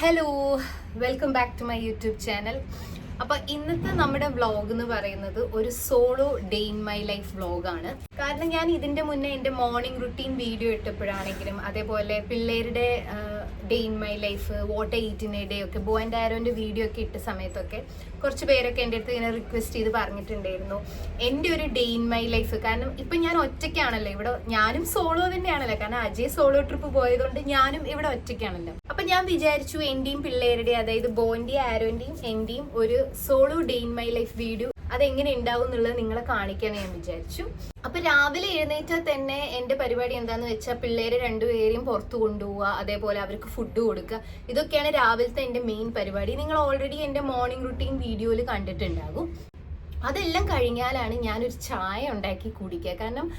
Hello, welcome back to my YouTube channel. അപ്പോൾ ഇന്നത്തെ നമ്മുടെ വ്ളോഗ് എന്ന് പറയുന്നത് ഒരു solo day in my life വ്ളോഗാണ്. കാരണം ഞാൻ ഇതിൻ്റെ മുന്നേ എൻ്റെ മോർണിംഗ് റുട്ടീൻ വീഡിയോ ഇട്ടപ്പോഴാണെങ്കിലും അതേപോലെ പിള്ളേരുടെ day in my life, what ഈറ്റിൻ A day ഒക്കെ ബോ ആൻഡ് ആരോൻ്റെ വീഡിയോ ഒക്കെ ഇട്ട സമയത്തൊക്കെ കുറച്ച് പേരൊക്കെ എൻ്റെ അടുത്ത് ഇങ്ങനെ റിക്വസ്റ്റ് ചെയ്ത് പറഞ്ഞിട്ടുണ്ടായിരുന്നു എൻ്റെ ഒരു ഡേ ഇൻ മൈ ലൈഫ്. കാരണം ഇപ്പം ഞാൻ ഒറ്റയ്ക്കാണല്ലോ ഇവിടെ, ഞാനും സോളോ തന്നെയാണല്ലോ. കാരണം അജയ് സോളോ ട്രിപ്പ് പോയതുകൊണ്ട് ഞാനും ഇവിടെ ഒറ്റയ്ക്കാണല്ലോ. അപ്പം ഞാൻ വിചാരിച്ചു എൻ്റെയും പിള്ളേരുടെ, അതായത് ബോൻ്റെയും ആരോൻ്റെയും എൻ്റെയും ഒരു solo day in my life video അതെങ്ങനെ ഉണ്ടാവും എന്നുള്ളത് നിങ്ങളെ കാണിക്കാൻ ഞാൻ വിചാരിച്ചു. അപ്പൊ രാവിലെ എഴുന്നേറ്റാൽ തന്നെ എൻ്റെ പരിപാടി എന്താന്ന് വെച്ചാൽ പിള്ളേരെ രണ്ടുപേരെയും പുറത്തു കൊണ്ടുപോവുക, അതേപോലെ അവർക്ക് ഫുഡ് കൊടുക്കുക. ഇതൊക്കെയാണ് രാവിലത്തെ എൻ്റെ മെയിൻ പരിപാടി. നിങ്ങൾ ഓൾറെഡി എൻ്റെ മോർണിംഗ് റുട്ടീൻ വീഡിയോയിൽ കണ്ടിട്ടുണ്ടാകും. അതെല്ലാം കഴിഞ്ഞാലാണ് ഞാനൊരു ചായ ഉണ്ടാക്കി കുടിക്കുക. കാരണം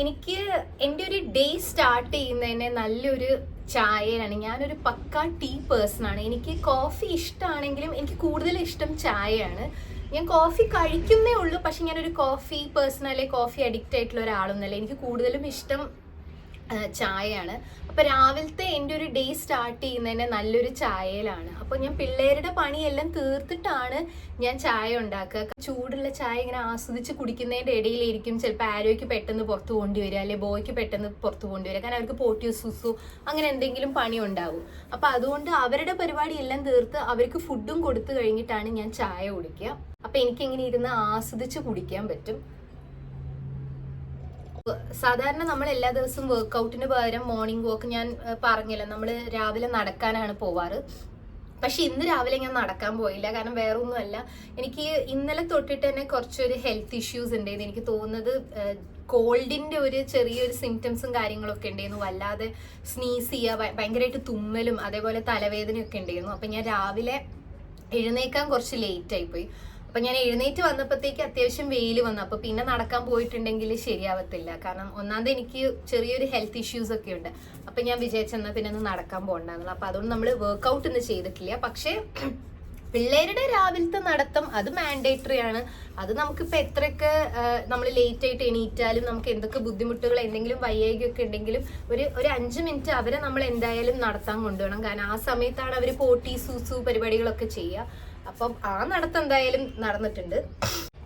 എനിക്ക് എൻ്റെ ഒരു ഡേ സ്റ്റാർട്ട് ചെയ്യുന്നതിന് നല്ലൊരു ചായയാണ്. ഞാനൊരു പക്ക ടീ പേഴ്സണാണ്. എനിക്ക് കോഫി ഇഷ്ടമാണെങ്കിലും എനിക്ക് കൂടുതൽ ഇഷ്ടം ചായയാണ്. ഞാൻ കോഫി കഴിക്കുന്നേ ഉള്ളൂ, പക്ഷെ ഞാനൊരു കോഫി പേഴ്സൺ അല്ലെങ്കിൽ കോഫി അഡിക്റ്റ് ആയിട്ടുള്ള ഒരാളൊന്നുമല്ല. എനിക്ക് കൂടുതലും ഇഷ്ടം ചായയാണ്. അപ്പോൾ രാവിലത്തെ എൻ്റെ ഒരു ഡേ സ്റ്റാർട്ട് ചെയ്യുന്നതിന് നല്ലൊരു ചായയിലാണ്. അപ്പോൾ ഞാൻ പിള്ളേരുടെ പണിയെല്ലാം തീർത്തിട്ടാണ് ഞാൻ ചായ ഉണ്ടാക്കുക. ചൂടുള്ള ചായ ഇങ്ങനെ ആസ്വദിച്ച് കുടിക്കുന്നതിൻ്റെ ഇടയിലായിരിക്കും ചിലപ്പോൾ ആരോയ്ക്ക് പെട്ടെന്ന് പുറത്ത് കൊണ്ടുവരിക, അല്ലെങ്കിൽ ബോയ്ക്ക് പെട്ടെന്ന് പുറത്ത് കൊണ്ടുവരിക. കാരണം അവർക്ക് പോട്ടിയോ സുസു അങ്ങനെ എന്തെങ്കിലും പണി ഉണ്ടാവും. അപ്പോൾ അതുകൊണ്ട് അവരുടെ പരിപാടി എല്ലാം തീർത്ത് അവർക്ക് ഫുഡും കൊടുത്തു കഴിഞ്ഞിട്ടാണ് ഞാൻ ചായ കുടിക്കുക. അപ്പോൾ എനിക്കിങ്ങനെ ഇരുന്ന് ആസ്വദിച്ച് കുടിക്കാൻ പറ്റും. സാധാരണ നമ്മൾ എല്ലാ ദിവസവും വർക്കൗട്ടിന് പകരം മോർണിംഗ് വാക്ക്, ഞാൻ പറഞ്ഞില്ല, നമ്മൾ രാവിലെ നടക്കാനാണ് പോവാറ്. പക്ഷെ ഇന്ന് രാവിലെ ഞാൻ നടക്കാൻ പോയില്ല. കാരണം വേറെ ഒന്നുമല്ല, എനിക്ക് ഇന്നലെ തൊട്ടിട്ട് തന്നെ കുറച്ചൊരു ഹെൽത്ത് ഇഷ്യൂസ് ഉണ്ടായിരുന്നു. എനിക്ക് തോന്നുന്നത് കോൾഡിൻ്റെ ഒരു ചെറിയൊരു സിംറ്റംസും കാര്യങ്ങളൊക്കെ ഉണ്ടായിരുന്നു. വല്ലാതെ സ്നീസ് ചെയ്യുക, ഭയങ്കരമായിട്ട് തുമ്മലും അതേപോലെ തലവേദനയൊക്കെ ഉണ്ടായിരുന്നു. അപ്പം ഞാൻ രാവിലെ എഴുന്നേക്കാൻ കുറച്ച് ലേറ്റ് ആയിപ്പോയി. അപ്പം ഞാൻ എഴുന്നേറ്റ് വന്നപ്പോഴത്തേക്ക് അത്യാവശ്യം വെയിൽ വന്നു. അപ്പോൾ പിന്നെ നടക്കാൻ പോയിട്ടുണ്ടെങ്കിൽ ശരിയാവത്തില്ല. കാരണം ഒന്നാമത് എനിക്ക് ചെറിയൊരു ഹെൽത്ത് ഇഷ്യൂസ് ഒക്കെ ഉണ്ട്. അപ്പം ഞാൻ വിചാരിച്ചെന്നാൽ പിന്നെ ഒന്ന് നടക്കാൻ പോകണ്ടായിരുന്നു. അപ്പം അതുകൊണ്ട് നമ്മൾ വർക്കൗട്ട് ഒന്നും ചെയ്തിട്ടില്ല. പക്ഷേ പിള്ളേരുടെ രാവിലത്തെ നടത്തം അത് മാൻഡേറ്ററി ആണ്. അത് നമുക്കിപ്പോൾ എത്രയൊക്കെ നമ്മൾ ലേറ്റ് ആയിട്ട് എണീറ്റാലും നമുക്ക് എന്തൊക്കെ ബുദ്ധിമുട്ടുകൾ, എന്തെങ്കിലും വയ്യായ്കയൊക്കെ ഉണ്ടെങ്കിലും ഒരു 5 മിനിറ്റ് അവരെ നമ്മൾ എന്തായാലും നടത്താൻ കൊണ്ടുപോകണം. കാരണം ആ സമയത്താണ് അവർ പോട്ടി സൂസു പരിപാടികളൊക്കെ ചെയ്യുക. അപ്പം ആ നടത്തം എന്തായാലും നടന്നിട്ടുണ്ട്.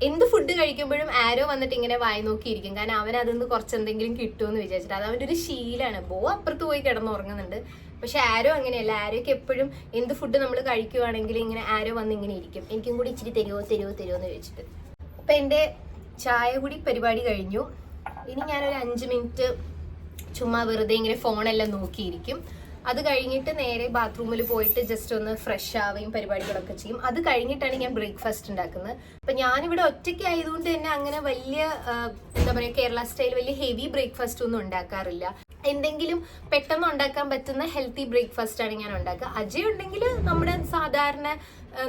എന്ത് ഫുഡ് കഴിക്കുമ്പോഴും ആരോ വന്നിട്ട് ഇങ്ങനെ വായി നോക്കിയിരിക്കും. കാരണം അവൻ അതിന്ന് കുറച്ചെന്തെങ്കിലും കിട്ടുമെന്ന് വിചാരിച്ചിട്ട്. അത് അവൻ്റെ ഒരു ശീലമാണ്. ബോ അപ്പുറത്ത് പോയി കിടന്നുറങ്ങുന്നുണ്ട്. പക്ഷെ ആരോ അങ്ങനെയല്ല. ആരോയ്ക്ക് എപ്പോഴും എന്ത് ഫുഡ് നമ്മൾ കഴിക്കുവാണെങ്കിൽ ഇങ്ങനെ ആരോ വന്ന് ഇങ്ങനെ ഇരിക്കും, എനിക്കും കൂടി ഇച്ചിരി തരുമോ എന്ന് ചോദിച്ചിട്ട്. അപ്പം എൻ്റെ ചായ കൂടി പരിപാടി കഴിഞ്ഞു. ഇനി ഞാനൊരു 5 മിനിറ്റ് ചുമ്മാ വെറുതെ ഇങ്ങനെ ഫോണെല്ലാം നോക്കിയിരിക്കും. അത് കഴിഞ്ഞിട്ട് നേരെ ബാത്റൂമിൽ പോയിട്ട് ജസ്റ്റ് ഒന്ന് ഫ്രഷ് ആവുകയും പരിപാടികളൊക്കെ ചെയ്യും. അത് കഴിഞ്ഞിട്ടാണ് ഞാൻ ബ്രേക്ക്ഫാസ്റ്റ് ഉണ്ടാക്കുന്നത്. അപ്പം ഞാനിവിടെ ഒറ്റയ്ക്ക് ആയതുകൊണ്ട് തന്നെ അങ്ങനെ വലിയ എന്താ പറയുക, കേരള സ്റ്റൈൽ വലിയ ഹെവി ബ്രേക്ക്ഫാസ്റ്റ് ഒന്നും ഉണ്ടാക്കാറില്ല. എന്തെങ്കിലും പെട്ടെന്ന് ഉണ്ടാക്കാൻ പറ്റുന്ന ഹെൽത്തി ബ്രേക്ക്ഫാസ്റ്റ് ആണ് ഞാൻ ഉണ്ടാക്കുക. അജയ് ഉണ്ടെങ്കിൽ നമ്മുടെ സാധാരണ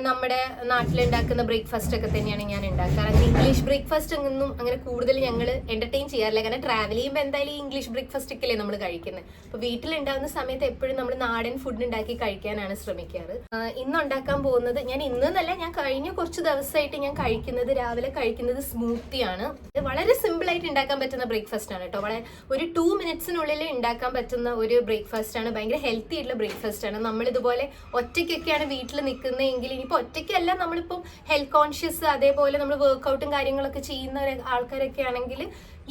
നമ്മുടെ നാട്ടിലുണ്ടാക്കുന്ന ബ്രേക്ക്ഫാസ്റ്റ് ഒക്കെ തന്നെയാണ് ഞാൻ ഉണ്ടാക്കാറ്. അങ്ങനെ ഇംഗ്ലീഷ് ബ്രേക്ക്ഫാസ്റ്റ് ഒന്നും അങ്ങനെ കൂടുതൽ ഞങ്ങൾ എൻ്റർടൈൻ ചെയ്യാറില്ല. കാരണം ട്രാവൽ ചെയ്യുമ്പോൾ എന്തായാലും ഇംഗ്ലീഷ് ബ്രേക്ക്ഫാസ്റ്റ് ഒക്കെ അല്ലേ നമ്മൾ കഴിക്കുന്നത്. അപ്പോൾ വീട്ടിലുണ്ടാകുന്ന സമയത്ത് എപ്പോഴും നമ്മൾ നാടൻ ഫുഡ് ഉണ്ടാക്കി കഴിക്കാനാണ് ശ്രമിക്കാറ്. ഇന്ന് ഉണ്ടാക്കാൻ പോകുന്നത്, ഞാൻ ഇന്നല്ല, ഞാൻ കഴിഞ്ഞ കുറച്ച് ദിവസമായിട്ട് ഞാൻ കഴിക്കുന്നത്, രാവിലെ കഴിക്കുന്നത് സ്മൂത്തിയാണ്. ഇത് വളരെ സിമ്പിളായിട്ട് ഉണ്ടാക്കാൻ പറ്റുന്ന ബ്രേക്ക്ഫാസ്റ്റ് ആണ് കേട്ടോ. വളരെ ഒരു 2 മിനിറ്റ്സിനുള്ളിൽ ഉണ്ടാക്കാൻ പറ്റുന്ന ഒരു ബ്രേക്ക്ഫാസ്റ്റ് ആണ്. ഭയങ്കര ഹെൽത്തി ആയിട്ടുള്ള ബ്രേക്ക്ഫാസ്റ്റ് ആണ്. നമ്മളിതുപോലെ ഒറ്റയ്ക്കൊക്കെയാണ് വീട്ടിൽ നിൽക്കുന്നതെങ്കിൽ, ഇനിയിപ്പോൾ ഒറ്റയ്ക്കല്ല, നമ്മളിപ്പം ഹെൽത്ത് കോൺഷ്യസ് അതേപോലെ നമ്മൾ വർക്കൗട്ടും കാര്യങ്ങളൊക്കെ ചെയ്യുന്ന ആൾക്കാരൊക്കെ ആണെങ്കിൽ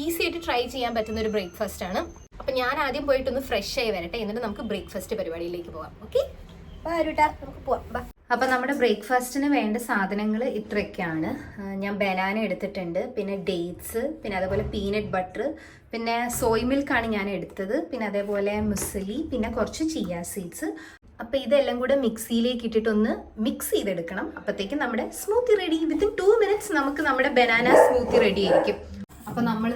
ഈസി ആയിട്ട് ട്രൈ ചെയ്യാൻ പറ്റുന്ന ഒരു ബ്രേക്ക്ഫാസ്റ്റ് ആണ്. അപ്പം ഞാൻ ആദ്യം പോയിട്ടൊന്ന് ഫ്രഷ് ആയി വരട്ടെ, എന്നിട്ട് നമുക്ക് ബ്രേക്ക്ഫാസ്റ്റ് പരിപാടിയിലേക്ക് പോവാം. ഓക്കെ, നമുക്ക് പോവാം. അപ്പം നമ്മുടെ ബ്രേക്ക്ഫാസ്റ്റിന് വേണ്ട സാധനങ്ങൾ ഇത്രയൊക്കെയാണ്. ഞാൻ ബനാന എടുത്തിട്ടുണ്ട്, പിന്നെ ഡേറ്റ്സ്, പിന്നെ അതേപോലെ പീനട്ട് ബട്ടർ, പിന്നെ സോയ് മിൽക്കാണ് ഞാൻ എടുത്തത്, പിന്നെ അതേപോലെ മുസലി, പിന്നെ കുറച്ച് ചിയ സീഡ്സ്. അപ്പം ഇതെല്ലാം കൂടെ മിക്സിയിലേക്ക് ഇട്ടിട്ടൊന്ന് മിക്സ് ചെയ്തെടുക്കണം. അപ്പോഴത്തേക്കും നമ്മുടെ സ്മൂത്തി റെഡി. വിത്തിൻ 2 മിനിറ്റ്സ് നമുക്ക് നമ്മുടെ ബനാന സ്മൂത്തി റെഡി ആയിരിക്കും. അപ്പം നമ്മൾ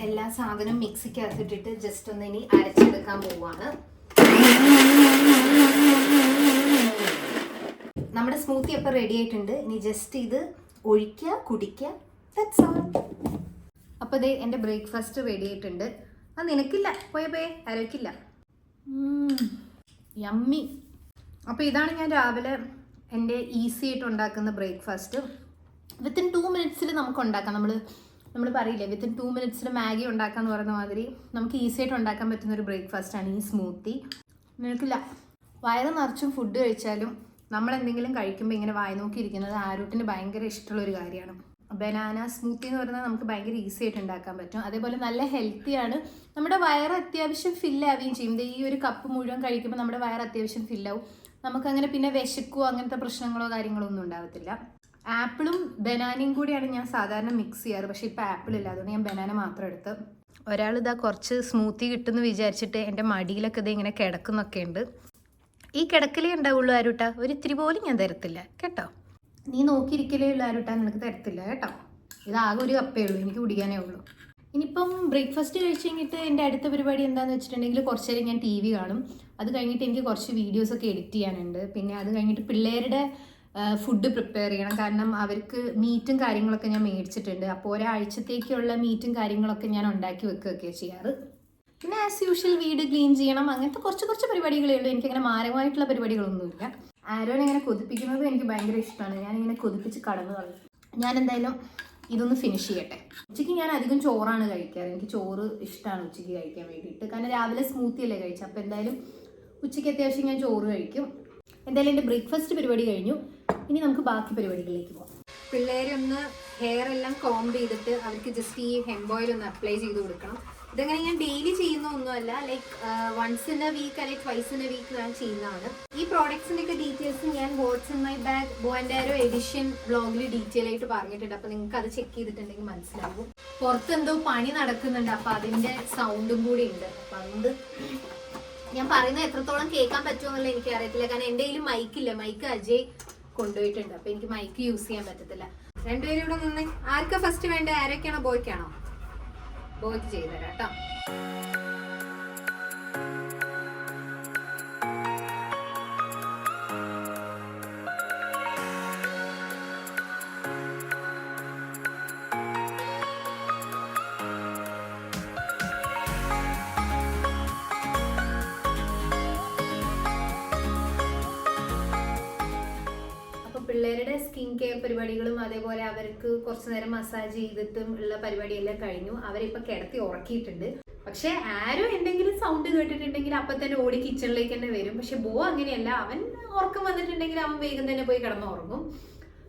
എല്ലാ സാധനവും മിക്സിക്കകത്തിട്ടിട്ട് ജസ്റ്റ് ഒന്ന് ഇനി അരച്ചെടുക്കാൻ പോവുകയാണ്. നമ്മുടെ സ്മൂത്തി അപ്പോൾ റെഡി ആയിട്ടുണ്ട്. ഇനി ജസ്റ്റ് ഇത് ഒഴിക്കുക, കുടിക്കുക, ദാറ്റ്സ് ഓൾ. അപ്പോൾ ഇത് എൻ്റെ ബ്രേക്ക്ഫാസ്റ്റ് റെഡി ആയിട്ടുണ്ട്. അത് നിനക്കില്ല, പോയേ ആരോക്കില്ല. യമ്മി. അപ്പോൾ ഇതാണ് ഞാൻ രാവിലെ എൻ്റെ ഈസി ആയിട്ട് ഉണ്ടാക്കുന്ന ബ്രേക്ക്ഫാസ്റ്റ്. വിത്തിൻ 2 മിനിറ്റ്സിൽ നമുക്ക് ഉണ്ടാക്കാം. നമ്മൾ പറയില്ലേ, വിത്തിൻ 2 മിനിറ്റ്സിൽ മാഗി ഉണ്ടാക്കാമെന്ന് പറയുന്ന മാതിരി നമുക്ക് ഈസി ആയിട്ട് ഉണ്ടാക്കാൻ പറ്റുന്ന ഒരു ബ്രേക്ക്ഫാസ്റ്റാണ് ഈ സ്മൂത്തി. നിനക്കില്ല, വയറ് നിറച്ചും ഫുഡ് കഴിച്ചാലും നമ്മൾ എന്തെങ്കിലും കഴിക്കുമ്പോൾ ഇങ്ങനെ വായി നോക്കിയിരിക്കുന്നത് ആരൂട്ടിന് ഭയങ്കര ഇഷ്ടമുള്ളൊരു കാര്യമാണ്. ബനാന സ്മൂത്തി എന്ന് പറയുന്നത് നമുക്ക് ഭയങ്കര ഈസി ആയിട്ട് ഉണ്ടാക്കാൻ പറ്റും. അതേപോലെ നല്ല ഹെൽത്തിയാണ്. നമ്മുടെ വയറ് അത്യാവശ്യം ഫില്ലാവുകയും ചെയ്യും. ഈ ഒരു കപ്പ് മുഴുവൻ കഴിക്കുമ്പോൾ നമ്മുടെ വയറ് അത്യാവശ്യം ഫില്ലാവും. നമുക്കങ്ങനെ പിന്നെ വിശക്കുകയോ അങ്ങനത്തെ പ്രശ്നങ്ങളോ കാര്യങ്ങളോ ഒന്നും ഉണ്ടാകത്തില്ല. ആപ്പിളും ബനാനയും കൂടിയാണ് ഞാൻ സാധാരണ മിക്സ് ചെയ്യാറ്. പക്ഷേ ഇപ്പോൾ ആപ്പിൾ ഇല്ല, അതുകൊണ്ട് ഞാൻ ബനാന മാത്രം എടുത്ത്. ഒരാളിതാ കുറച്ച് സ്മൂത്തി കിട്ടുമെന്ന് വിചാരിച്ചിട്ട് എൻ്റെ മടിയിലൊക്കെ ഇത് ഇങ്ങനെ കിടക്കുന്നൊക്കെ ഉണ്ട്. ഈ കിടക്കലേ ഉണ്ടാവുള്ളൂ ആരൂട്ടാ, ഒരു ഇത്തിരി പോലും ഞാൻ തരത്തില്ല കേട്ടോ. നീ നോക്കിയിരിക്കലേ ഉള്ളൂ ആരൂട്ടാ, നിനക്ക് തരത്തില്ല കേട്ടോ. ഇതാകെ ഒരു കപ്പേ ഉള്ളൂ, എനിക്ക് കുടിക്കാനേ ഉള്ളൂ. ഇനിയിപ്പം ബ്രേക്ക്ഫാസ്റ്റ് കഴിച്ച് കഴിഞ്ഞിട്ട് എൻ്റെ അടുത്ത പരിപാടി എന്താണെന്ന് വെച്ചിട്ടുണ്ടെങ്കിൽ കുറച്ച് നേരം ഞാൻ TV കാണും. അത് കഴിഞ്ഞിട്ട് എനിക്ക് കുറച്ച് വീഡിയോസൊക്കെ എഡിറ്റ് ചെയ്യാനുണ്ട്. പിന്നെ അത് കഴിഞ്ഞിട്ട് പിള്ളേരുടെ ഫുഡ് പ്രിപ്പയർ ചെയ്യണം. കാരണം അവർക്ക് മീറ്റും കാര്യങ്ങളൊക്കെ ഞാൻ മേടിച്ചിട്ടുണ്ട്. അപ്പോൾ ഒരാഴ്ചത്തേക്കുള്ള മീറ്റും കാര്യങ്ങളൊക്കെ ഞാൻ ഉണ്ടാക്കി വെക്കുകയൊക്കെ ചെയ്യാറ്. പിന്നെ ആസ് യൂഷ്വൽ വീട് ക്ലീൻ ചെയ്യണം. അങ്ങനത്തെ കുറച്ച് പരിപാടികളേ ഉള്ളൂ. എനിക്കങ്ങനെ മാരകമായിട്ടുള്ള പരിപാടികളൊന്നുമില്ല. ആരോനെ ഇങ്ങനെ കൊതിപ്പിക്കുന്നത് എനിക്ക് ഭയങ്കര ഇഷ്ടമാണ്. ഞാനിങ്ങനെ കൊതിപ്പിച്ച് കടന്നു കളയും. ഞാൻ എന്തായാലും ഇതൊന്ന് ഫിനിഷ് ചെയ്യട്ടെ. ഉച്ചയ്ക്ക് ഞാൻ അധികം ചോറാണ് കഴിക്കാറ്. എനിക്ക് ചോറ് ഇഷ്ടമാണ് ഉച്ചയ്ക്ക് കഴിക്കാൻ വേണ്ടിയിട്ട്. കാരണം രാവിലെ സ്മൂത്തി അല്ലേ കഴിച്ചത്. അപ്പോൾ എന്തായാലും ഉച്ചയ്ക്ക് അത്യാവശ്യം ഞാൻ ചോറ് കഴിക്കും. എന്തായാലും എൻ്റെ ബ്രേക്ക്ഫാസ്റ്റ് പരിപാടി കഴിഞ്ഞു. ഇനി നമുക്ക് ബാക്കി പരിപാടികളിലേക്ക് പോകാം. പിള്ളേരെ ഒന്ന് ഹെയർ എല്ലാം കോംബ് ചെയ്തിട്ട് അവർക്ക് ജസ്റ്റ് ഈ ഹെംബ് ഓയിൽ ഒന്ന് അപ്ലൈ ചെയ്ത് കൊടുക്കണം. ഇതങ്ങനെ ഞാൻ ഡെയിലി ചെയ്യുന്ന ഒന്നുമല്ല, like once in a week അല്ലെങ്കിൽ ട്വൈസ് ഇൻ എ വീക്ക് ഞാൻ ചെയ്യുന്നതാണ്. ഈ പ്രോഡക്ട്സിൻ്റെ ഒക്കെ ഡീറ്റെയിൽസ് ഞാൻ വാട്ട്സ് ഇൻ മൈ ബാഗ് ബോൻഡാരോ എഡിഷൻ ബ്ലോഗിൽ ഡീറ്റെയിൽ ആയിട്ട് പറഞ്ഞിട്ടുണ്ട്. അപ്പോൾ നിങ്ങൾക്ക് അത് ചെക്ക് ചെയ്തിട്ടുണ്ടെങ്കിൽ മനസ്സിലാവും. പുറത്ത് എന്തോ പണി നടക്കുന്നുണ്ട്, അപ്പോൾ അതിൻ്റെ സൗണ്ടും കൂടി ഉണ്ട്. അപ്പോൾ അതുകൊണ്ട് ഞാൻ പറയുന്നത് എത്രത്തോളം കേൾക്കാൻ പറ്റുമെന്നുള്ള എനിക്ക് അറിയത്തില്ല. കാരണം എൻ്റെ കയ്യിൽ മൈക്കില്ല, മൈക്ക് അജയ് കൊണ്ടുപോയിട്ടുണ്ട്. അപ്പോൾ എനിക്ക് മൈക്ക് യൂസ് ചെയ്യാൻ പറ്റത്തില്ല. രണ്ടുപേരും ഇവിടെ നിന്ന് ആർക്കാ ഫസ്റ്റ് വേണ്ടത്? ആരൊക്കെയാണോ? ബോയ്ക്കാണോ? ബോയ്ക്ക് ചെയ്തുതരാം കേട്ടോ. പിള്ളേരുടെ സ്കിൻ കെയർ പരിപാടികളും അതേപോലെ അവർക്ക് കുറച്ചു നേരം മസാജ് ചെയ്തിട്ടും ഉള്ള പരിപാടിയെല്ലാം കഴിഞ്ഞു. അവരിപ്പോൾ കിടത്തി ഉറക്കിയിട്ടുണ്ട്. പക്ഷെ ആരും എന്തെങ്കിലും സൗണ്ട് കേട്ടിട്ടുണ്ടെങ്കിൽ അപ്പം തന്നെ ഓടി കിച്ചണിലേക്ക് തന്നെ വരും. പക്ഷെ ബോ അങ്ങനെയല്ല, അവൻ ഉറക്കം വന്നിട്ടുണ്ടെങ്കിൽ അവൻ വേഗം തന്നെ പോയി കിടന്ന് ഉറങ്ങും.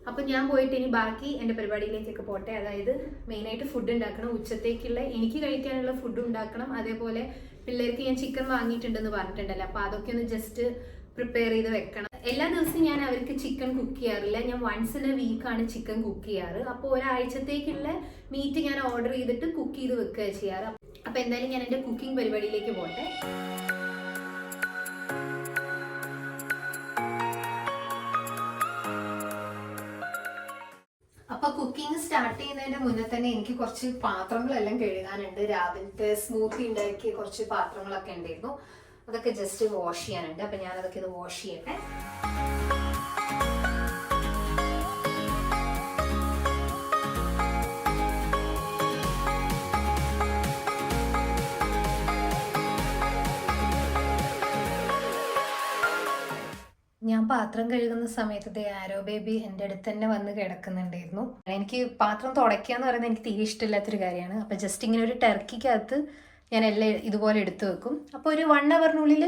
അപ്പം ഞാൻ പോയിട്ട് ഇനി ബാക്കി എൻ്റെ പരിപാടിയിലേക്കൊക്കെ പോട്ടെ. അതായത് മെയിനായിട്ട് ഫുഡ് ഉണ്ടാക്കണം, ഉച്ചത്തേക്കുള്ള എനിക്ക് കഴിക്കാനുള്ള ഫുഡ് ഉണ്ടാക്കണം. അതേപോലെ പിള്ളേർക്ക് ഞാൻ ചിക്കൻ വാങ്ങിയിട്ടുണ്ടെന്ന് പറഞ്ഞിട്ടുണ്ടല്ലോ, അപ്പോൾ അതൊക്കെ ഒന്ന് ജസ്റ്റ് പ്രിപ്പയർ ചെയ്ത് വെക്കണം. എല്ലാ ദിവസവും ഞാൻ അവർക്ക് ചിക്കൻ കുക്ക് ചെയ്യാറില്ല. ഞാൻ വൺസ് ഇൻ എ വീക്കാണ് ചിക്കൻ കുക്ക് ചെയ്യാറ്. അപ്പോൾ ഒരാഴ്ചത്തേക്കുള്ള മീറ്റ് ഞാൻ ഓർഡർ ചെയ്തിട്ട് കുക്ക് ചെയ്ത് വെക്കുക ചെയ്യാറ്. അപ്പോൾ എന്തായാലും ഞാൻ എൻ്റെ കുക്കിംഗ് പരിപാടിയിലേക്ക് പോട്ടെ. അപ്പോൾ കുക്കിംഗ് സ്റ്റാർട്ട് ചെയ്യുന്നതിൻ്റെ മുന്നേ തന്നെ എനിക്ക് കുറച്ച് പാത്രങ്ങളെല്ലാം കഴുകാനുണ്ട്. രാവിലത്തെ സ്മൂത്തി ഉണ്ടാക്കിയ കുറച്ച് പാത്രങ്ങളൊക്കെ ഉണ്ടായിരുന്നു. അതൊക്കെ ജസ്റ്റ് വാഷ് ചെയ്യാനുണ്ട്. അപ്പം ഞാനതൊക്കെ ഇത് വാഷ് ചെയ്യട്ടെ. ഞാൻ പാത്രം കഴുകുന്ന സമയത്ത് ആരോ ബേബി എൻ്റെ അടുത്ത് തന്നെ വന്ന് കിടക്കുന്നുണ്ടായിരുന്നു. എനിക്ക് പാത്രം തുടയ്ക്കുക എന്ന് പറയുന്നത് എനിക്ക് തീരെ ഇഷ്ടമില്ലാത്തൊരു കാര്യമാണ്. അപ്പം ജസ്റ്റ് ഇങ്ങനെ ഒരു ടർക്കിക്കകത്ത് ഞാൻ എല്ലാം ഇതുപോലെ എടുത്തു വെക്കും. അപ്പോൾ ഒരു 1 അവറിനുള്ളിൽ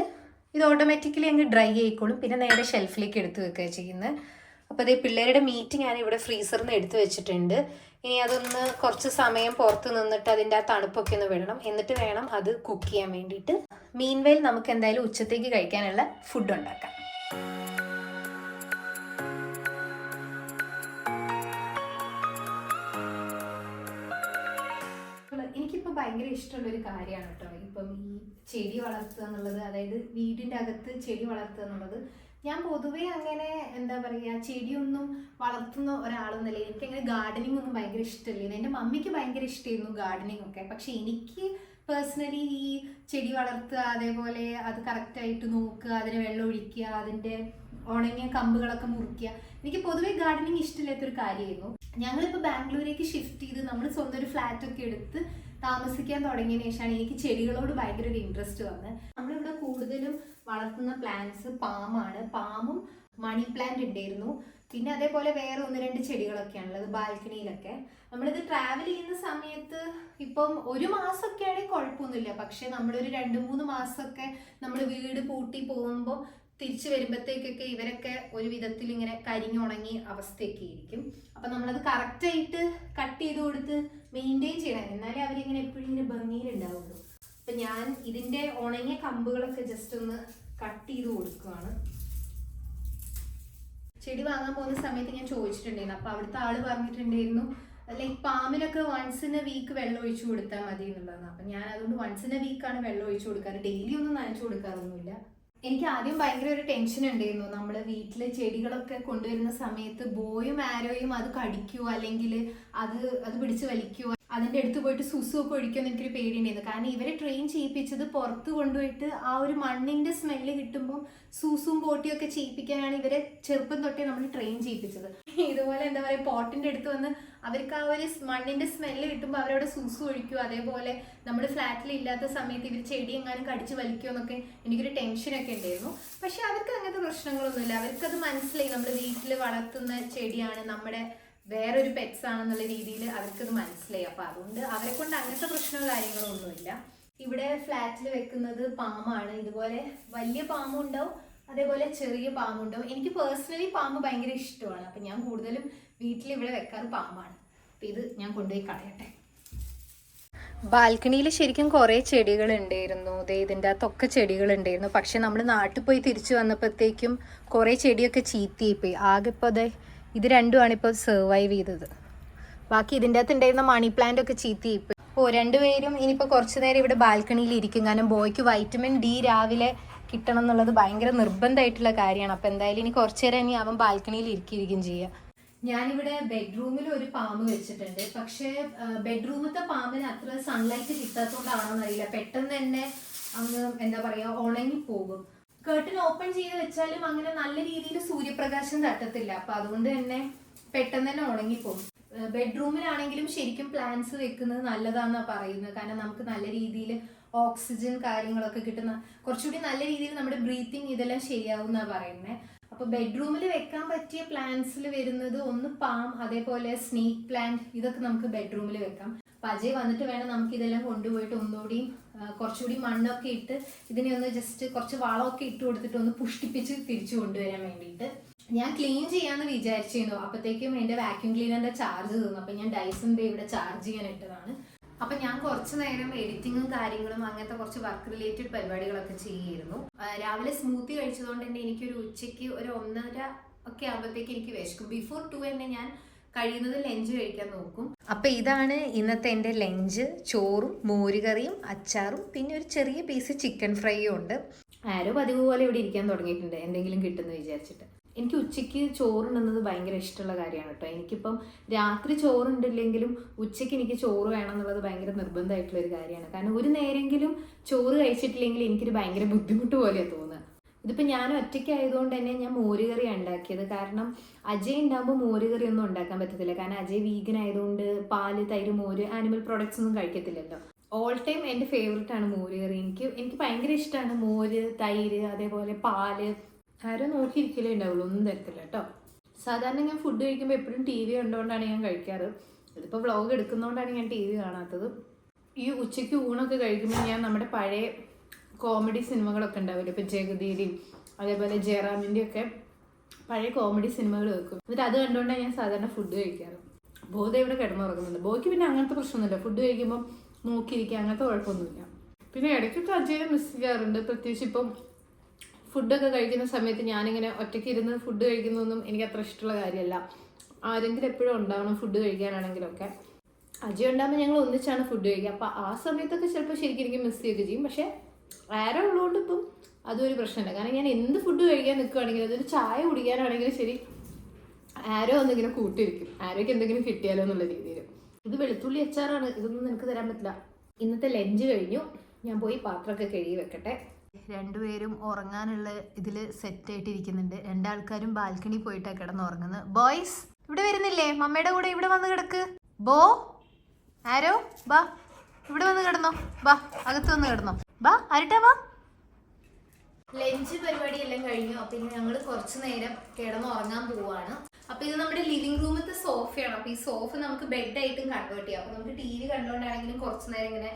ഇത് ഓട്ടോമാറ്റിക്കലി അങ്ങ് ഡ്രൈ ആയിക്കോളും. പിന്നെ നേരെ ഷെൽഫിലേക്ക് എടുത്ത് വെക്കുക ചെയ്യുന്നത്. അപ്പോൾ അതേ പിള്ളേരുടെ മീറ്റ് ഞാൻ ഇവിടെ ഫ്രീസറിൽ നിന്ന് എടുത്ത് വെച്ചിട്ടുണ്ട്. ഇനി അതൊന്ന് കുറച്ച് സമയം പുറത്ത് നിന്നിട്ട് അതിൻ്റെ ആ തണുപ്പൊക്കെ ഒന്ന് വിടണം. എന്നിട്ട് വേണം അത് കുക്ക് ചെയ്യാൻ വേണ്ടിയിട്ട്. മീൻവെയിൽ നമുക്ക് എന്തായാലും ഉച്ചത്തേക്ക് കഴിക്കാനുള്ള ഫുഡ് ഉണ്ടാക്കാം. എനിക്കിപ്പോൾ ഭയങ്കര ഇഷ്ടമുള്ളൊരു കാര്യമാണ് കേട്ടോ ഇപ്പം ഈ ചെടി വളർത്തുക എന്നുള്ളത്. അതായത് വീടിൻ്റെ അകത്ത് ചെടി വളർത്തുക എന്നുള്ളത്. ഞാൻ പൊതുവേ അങ്ങനെ എന്താ പറയുക, ചെടിയൊന്നും വളർത്തുന്ന ഒരാളെന്നല്ല. എനിക്കങ്ങനെ ഗാർഡനിങ് ഒന്നും ഭയങ്കര ഇഷ്ടമില്ല. എൻ്റെ മമ്മിക്ക് ഭയങ്കര ഇഷ്ടമായിരുന്നു ഗാർഡനിങ് ഒക്കെ. പക്ഷെ എനിക്ക് പേഴ്സണലി ഈ ചെടി വളർത്തുക, അതേപോലെ അത് കറക്റ്റായിട്ട് നോക്കുക, അതിന് വെള്ളം ഒഴിക്കുക, അതിൻ്റെ ഉണങ്ങിയ കമ്പുകളൊക്കെ മുറിക്കുക, എനിക്ക് പൊതുവേ ഗാർഡനിങ് ഇഷ്ടമില്ലാത്തൊരു കാര്യമായിരുന്നു. ഞങ്ങളിപ്പോൾ ബാംഗ്ലൂരേക്ക് ഷിഫ്റ്റ് ചെയ്ത് നമ്മൾ സ്വന്തം ഒരു ഫ്ലാറ്റൊക്കെ എടുത്ത് താമസിക്കാൻ തുടങ്ങിയതിന് ശേഷമാണ് എനിക്ക് ചെടികളോട് ഭയങ്കര ഒരു ഇൻട്രസ്റ്റ് വന്നത്. നമ്മളിവിടെ കൂടുതലും വളർത്തുന്ന പ്ലാന്റ്സ് പാമാണ്. പാമും മണി പ്ലാന്റ് ഉണ്ടായിരുന്നു. പിന്നെ അതേപോലെ വേറെ 1-2 ചെടികളൊക്കെയാണുള്ളത് ബാൽക്കണിയിലൊക്കെ. നമ്മളിത് ട്രാവൽ ചെയ്യുന്ന സമയത്ത് ഇപ്പം 1 മാസമൊക്കെ ആണെങ്കിൽ കുഴപ്പമൊന്നുമില്ല. പക്ഷെ നമ്മളൊരു 2-3 മാസമൊക്കെ നമ്മൾ വീട് പൂട്ടി പോകുമ്പോൾ തിരിച്ചു വരുമ്പോഴത്തേക്കൊക്കെ ഇവരൊക്കെ ഒരു വിധത്തിൽ ഇങ്ങനെ കരിഞ്ഞുണങ്ങി അവസ്ഥയൊക്കെ ഇരിക്കും. അപ്പൊ നമ്മളത് കറക്റ്റായിട്ട് കട്ട് ചെയ്ത് കൊടുത്ത് മെയിൻറ്റെയിൻ ചെയ്യണം, എന്നാലേ അവരിങ്ങനെ എപ്പോഴും ഇങ്ങനെ ഭംഗിയിലുണ്ടാവുള്ളൂ. അപ്പൊ ഞാൻ ഇതിന്റെ ഉണങ്ങിയ കമ്പുകളൊക്കെ ജസ്റ്റ് ഒന്ന് കട്ട് ചെയ്ത് കൊടുക്കുകയാണ്. ചെടി വാങ്ങാൻ പോകുന്ന സമയത്ത് ഞാൻ ചോദിച്ചിട്ടുണ്ടായിരുന്നു. അപ്പൊ അവിടുത്തെ ആള് പറഞ്ഞിട്ടുണ്ടായിരുന്നു ലൈക്ക് പാമ്പിനൊക്കെ വൺസ് ഇൻ എ വീക്ക് വെള്ളം ഒഴിച്ചു കൊടുത്താൽ മതി എന്നുള്ളതാണ്. അപ്പൊ ഞാൻ അതുകൊണ്ട് വൺസ് ഇൻ എ വീക്കാണ് വെള്ളം ഒഴിച്ചു കൊടുക്കാറ്, ഡെയിലി ഒന്നും നനച്ചു കൊടുക്കാറൊന്നുമില്ല. എനിക്ക് ആദ്യം ഭയങ്കര ഒരു ടെൻഷൻ ഉണ്ടായിരുന്നു, നമ്മള് വീട്ടിലെ ചെടികളൊക്കെ കൊണ്ടുവരുന്ന സമയത്ത് ബോയും ആരോയും അത് കടിക്കുവോ അല്ലെങ്കിൽ അത് പിടിച്ച് വലിക്കുവോ, അതിന്റെ അടുത്ത് പോയിട്ട് സുസുവൊക്കെ ഒഴിക്കുമെന്ന് എനിക്കൊരു പേടിയുണ്ടായിരുന്നു. കാരണം ഇവരെ ട്രെയിൻ ചെയ്യിപ്പിച്ചത് പുറത്ത് കൊണ്ടുപോയിട്ട് ആ ഒരു മണ്ണിന്റെ സ്മെല്ല് കിട്ടുമ്പോൾ സൂസും പോട്ടിയും ഒക്കെ ചെയ്യിപ്പിക്കാനാണ് ഇവരെ ചെറുപ്പം തൊട്ടേ നമ്മൾ ട്രെയിൻ ചെയ്യിപ്പിച്ചത്. ഇതുപോലെ എന്താ പറയുക, പോട്ടിന്റെ അടുത്ത് വന്ന് അവർക്ക് ആ ഒരു മണ്ണിന്റെ സ്മെല്ല് കിട്ടുമ്പോൾ അവരവിടെ സൂസു ഒഴിക്കും. അതേപോലെ നമ്മൾ ഫ്ലാറ്റിൽ ഇല്ലാത്ത സമയത്ത് ഇവർ ചെടി എങ്ങാനും കടിച്ച് വലിക്കുമോ എന്നൊക്കെ എനിക്കൊരു ടെൻഷനൊക്കെ ഉണ്ടായിരുന്നു. പക്ഷെ അവർക്ക് അങ്ങനത്തെ പ്രശ്നങ്ങളൊന്നുമില്ല. അവർക്കത് മനസ്സിലായി നമ്മൾ വീട്ടിൽ വളർത്തുന്ന ചെടിയാണ്, നമ്മുടെ വേറൊരു പെറ്റ്സ് ആണെന്നുള്ള രീതിയിൽ അവർക്കത് മനസ്സിലായി. അപ്പൊ അതുകൊണ്ട് അവരെ കൊണ്ട് അങ്ങനത്തെ പ്രശ്നമോ കാര്യങ്ങളോ ഒന്നുമില്ല. ഇവിടെ ഫ്ലാറ്റിൽ വെക്കുന്നത് പാമ്പാണ്. ഇതുപോലെ വലിയ പാമ്പും ഉണ്ടാവും, അതേപോലെ ചെറിയ പാമ്പുണ്ടാവും. എനിക്ക് പേഴ്സണലി പാമ്പ് ഭയങ്കര ഇഷ്ടമാണ്. അപ്പൊ ഞാൻ കൂടുതലും വീട്ടിൽ ഇവിടെ വെക്കാറ് പാമ്പാണ്. അപ്പൊ ഇത് ഞാൻ കൊണ്ടുപോയി കളയട്ടെ. ബാൽക്കണിയിൽ ശരിക്കും കുറേ ചെടികൾ ഉണ്ടായിരുന്നു, ഇതിൻ്റെ അകത്തൊക്കെ ചെടികൾ ഉണ്ടായിരുന്നു. പക്ഷെ നമ്മൾ നാട്ടിൽ പോയി തിരിച്ചു വന്നപ്പോഴത്തേക്കും കുറേ ചെടിയൊക്കെ ചീത്തയായിപ്പോയി. ആകെ ഇപ്പോൾ ഇത് രണ്ടുമാണ് ഇപ്പോൾ സർവൈവ് ചെയ്തത്. ബാക്കി ഇതിൻ്റെ അകത്ത് ഉണ്ടായിരുന്ന മണി പ്ലാന്റ് ഒക്കെ ചീത്തയായിപ്പോയി. രണ്ടുപേരും ഇനിയിപ്പോൾ കുറച്ച് നേരം ഇവിടെ ബാൽക്കണിയിൽ ഇരിക്കും. കാരണം ബോയ്ക്ക് വൈറ്റമിൻ ഡി രാവിലെ കിട്ടണം എന്നുള്ളത് ഭയങ്കര നിർബന്ധമായിട്ടുള്ള കാര്യമാണ്. അപ്പോൾ എന്തായാലും ഇനി കുറച്ച് നേരം ഇനി അവൻ ബാൽക്കണിയിൽ ഇരിക്കുകയും ചെയ്യുക. ഞാനിവിടെ ബെഡ്റൂമിൽ ഒരു പാമ്പ് വെച്ചിട്ടുണ്ട്. പക്ഷേ ബെഡ്റൂമത്തെ പാമ്പിന് അത്ര സൺലൈറ്റ് കിട്ടാത്തതുകൊണ്ടാണോ എന്നറിയില്ല, പെട്ടെന്ന് തന്നെ അങ്ങ് എന്താ പറയുക ഉണങ്ങിപ്പോകും. കേർട്ടൻ ഓപ്പൺ ചെയ്ത് വെച്ചാലും അങ്ങനെ നല്ല രീതിയിൽ സൂര്യപ്രകാശം തട്ടത്തില്ല. അപ്പൊ അതുകൊണ്ട് തന്നെ പെട്ടെന്ന് തന്നെ ഉണങ്ങിപ്പോകും. ബെഡ്റൂമിലാണെങ്കിലും ശരിക്കും പ്ലാന്റ്സ് വെക്കുന്നത് നല്ലതാണെന്നാണ് പറയുന്നത്. കാരണം നമുക്ക് നല്ല രീതിയിൽ ഓക്സിജൻ കാര്യങ്ങളൊക്കെ കിട്ടുന്ന, കുറച്ചുകൂടി നല്ല രീതിയിൽ നമ്മുടെ ബ്രീത്തിങ് ഇതെല്ലാം ശരിയാവും എന്നാണ് പറയുന്നത്. അപ്പൊ ബെഡ്റൂമിൽ വെക്കാൻ പറ്റിയ പ്ലാന്റ്സിൽ വരുന്നത് ഒന്ന് പാം, അതേപോലെ സ്നേക്ക് പ്ലാന്റ്, ഇതൊക്കെ നമുക്ക് ബെഡ്റൂമിൽ വെക്കാം. അപ്പൊ അജയ് വന്നിട്ട് വേണം നമുക്ക് ഇതെല്ലാം കൊണ്ടുപോയിട്ട് ഒന്നുകൂടി കുറച്ചുകൂടി മണ്ണൊക്കെ ഇട്ട് ഇതിനെ ഒന്ന് ജസ്റ്റ് കുറച്ച് വളമൊക്കെ ഇട്ട് കൊടുത്തിട്ട് ഒന്ന് പുഷ്ടിപ്പിച്ച് തിരിച്ചു കൊണ്ടുവരാൻ വേണ്ടിയിട്ട്. ഞാൻ ക്ലീൻ ചെയ്യാന്ന് വിചാരിച്ചിരുന്നു, അപ്പോഴത്തേക്കും എൻ്റെ വാക്യൂം ക്ലീനറിന്റെ ചാർജ് തീർന്നു. അപ്പൊ ഞാൻ ഡൈസന്റെ ഇവിടെ ചാർജ് ചെയ്യാൻ ഇട്ടതാണ്. അപ്പൊ ഞാൻ കുറച്ചു നേരം എഡിറ്റിങ്ങും കാര്യങ്ങളും അങ്ങനത്തെ കുറച്ച് വർക്ക് റിലേറ്റഡ് പരിപാടികളൊക്കെ ചെയ്യായിരുന്നു. രാവിലെ സ്മൂത്തി കഴിച്ചതുകൊണ്ട് തന്നെ എനിക്കൊരു ഉച്ചയ്ക്ക് ഒരു 1:30 ഒക്കെ ആകുമ്പോഴത്തേക്ക് എനിക്ക് വിശക്കും. ബിഫോർ 2 തന്നെ ഞാൻ കഴിയുന്നത് ലഞ്ച് കഴിക്കാൻ നോക്കും. അപ്പൊ ഇതാണ് ഇന്നത്തെ എൻ്റെ ലഞ്ച്. ചോറും മോരുകറിയും അച്ചാറും പിന്നെ ഒരു ചെറിയ പീസ് ചിക്കൻ ഫ്രൈയും ഉണ്ട്. ആരോ പതിവ് പോലെ ഇവിടെ ഇരിക്കാൻ തുടങ്ങിയിട്ടുണ്ട് എന്തെങ്കിലും കിട്ടുമെന്ന് വിചാരിച്ചിട്ട്. എനിക്ക് ഉച്ചയ്ക്ക് ചോറുണ്ടെന്നത് ഭയങ്കര ഇഷ്ടമുള്ള കാര്യമാണ് കേട്ടോ. എനിക്കിപ്പം രാത്രി ചോറുണ്ടില്ലെങ്കിലും ഉച്ചയ്ക്ക് എനിക്ക് ചോറ് വേണം എന്നുള്ളത് ഭയങ്കര നിർബന്ധമായിട്ടുള്ളൊരു കാര്യമാണ്. കാരണം ഒരു നേരെങ്കിലും ചോറ് കഴിച്ചിട്ടില്ലെങ്കിൽ എനിക്കൊരു ഭയങ്കര ബുദ്ധിമുട്ട് പോലെയാണ് തോന്നുക. ഇതിപ്പോൾ ഞാൻ ഒറ്റയ്ക്കായതുകൊണ്ട് തന്നെ ഞാൻ മോരുകറിയാണ് ഉണ്ടാക്കിയത്. കാരണം അജയ് ഉണ്ടാകുമ്പോൾ മോരുകറി ഒന്നും ഉണ്ടാക്കാൻ പറ്റത്തില്ല. കാരണം അജയ് വീഗൻ ആയതുകൊണ്ട് പാല്, തൈര്, മോര്, ആനിമൽ പ്രോഡക്ട്സ് ഒന്നും കഴിക്കത്തില്ലല്ലോ. ഓൾ ടൈം എൻ്റെ ഫേവറേറ്റ് ആണ് മോരുകറി. എനിക്ക് ഭയങ്കര ഇഷ്ടമാണ് മോര്, തൈര്, അതേപോലെ പാല്. ആരും നോക്കിയിരിക്കലേ ഉണ്ടാവുള്ളൂ, ഒന്നും തരത്തില്ല കേട്ടോ. സാധാരണ ഞാൻ ഫുഡ് കഴിക്കുമ്പോൾ എപ്പോഴും TV കണ്ടുകൊണ്ടാണ് ഞാൻ കഴിക്കാറ്. ഇതിപ്പോൾ വ്ളോഗ് എടുക്കുന്നതുകൊണ്ടാണ് ഞാൻ TV കാണാത്തത്. ഈ ഉച്ചയ്ക്ക് ഊണൊക്കെ കഴിക്കുമ്പോൾ ഞാൻ നമ്മുടെ പഴയ കോമഡി സിനിമകളൊക്കെ ഉണ്ടാവില്ല, ഇപ്പോൾ ജഗതിയുടെയും അതേപോലെ ജയറാമിൻ്റെ ഒക്കെ പഴയ കോമഡി സിനിമകൾ വെക്കും. എന്നിട്ട് അത് കണ്ടുകൊണ്ടാണ് ഞാൻ സാധാരണ ഫുഡ് കഴിക്കാറ്. ബോധ ഇവിടെ കിടന്നുറങ്ങുന്നുണ്ട്. ബോയ്ക്ക് പിന്നെ അങ്ങനത്തെ പ്രശ്നമൊന്നുമില്ല, ഫുഡ് കഴിക്കുമ്പോൾ നോക്കിയിരിക്കുക അങ്ങനത്തെ കുഴപ്പമൊന്നുമില്ല. പിന്നെ ഇടയ്ക്കൊക്കെ അജയനെ മിസ് ചെയ്യാറുണ്ട്. പ്രത്യേകിച്ച് ഇപ്പം ഫുഡൊക്കെ കഴിക്കുന്ന സമയത്ത് ഞാനിങ്ങനെ ഒറ്റയ്ക്ക് ഇരുന്ന് ഫുഡ് കഴിക്കുന്നതൊന്നും എനിക്ക് അത്ര ഇഷ്ടമുള്ള കാര്യമല്ല. ആരെങ്കിലും എപ്പോഴും ഉണ്ടാവണം ഫുഡ് കഴിക്കാനാണെങ്കിലൊക്കെ. അജയ് ഉണ്ടാകുമ്പോൾ ഞങ്ങൾ ഒന്നിച്ചാണ് ഫുഡ് കഴിക്കുക. അപ്പോൾ ആ സമയത്തൊക്കെ ചിലപ്പോൾ ശരിക്കും എനിക്ക് മിസ് ചെയ്യുകയൊക്കെ ചെയ്യും. പക്ഷേ ആരോ ഉള്ളതുകൊണ്ട് ഇപ്പം അതൊരു പ്രശ്നമില്ല. കാരണം ഞാൻ എന്ത് ഫുഡ് കഴിക്കാൻ നിൽക്കുകയാണെങ്കിലും അതൊരു ചായ കുടിക്കാനാണെങ്കിലും ശരി, ആരോ ഒന്നിങ്ങനെ കൂട്ടിയിരിക്കും, ആരോയ്ക്ക് എന്തെങ്കിലും കിട്ടിയാലോ എന്നുള്ള രീതിയിൽ. ഇത് വെളുത്തുള്ളി അച്ചാറാണ്, ഇതൊന്നും നിനക്ക് തരാൻ പറ്റില്ല. ഇന്നത്തെ ലഞ്ച് കഴിഞ്ഞു, ഞാൻ പോയി പാത്രമൊക്കെ കഴുകി വെക്കട്ടെ. രണ്ടുപേരും ഉറങ്ങാനുള്ള ഇതിൽ സെറ്റായിട്ടിരിക്കുന്നുണ്ട്. രണ്ടാൾക്കാരും ബാൽക്കണി പോയിട്ടാണ് കിടന്നുറങ്ങുന്നത്. ബോയ്സ് ഇവിടെ വരുന്നില്ലേ? മമ്മയുടെ കൂടെ ഇവിടെ വന്ന് കിടക്ക്. ബോ ആരോ ബാ ഇവിടെ വന്ന് കിടന്നോ, ബാ അകത്ത് വന്ന് കിടന്നോ, ബാ അരട്ടാ വാ. ലഞ്ച് പരിപാടിയെല്ലാം കഴിഞ്ഞു. അപ്പൊ ഇനി ഞങ്ങൾ കുറച്ചു നേരം കിടന്നുറങ്ങാൻ പോവാണ്. അപ്പൊ ഇത് നമ്മുടെ ലിവിംഗ് റൂമിലത്തെ സോഫയാണ്. അപ്പൊ ഈ സോഫ നമുക്ക് ബെഡായിട്ടും കൺവേർട്ട് ചെയ്യാം. അപ്പൊ നമുക്ക് TV കണ്ടുകൊണ്ടാണെങ്കിലും കുറച്ചു നേരം ഇങ്ങനെ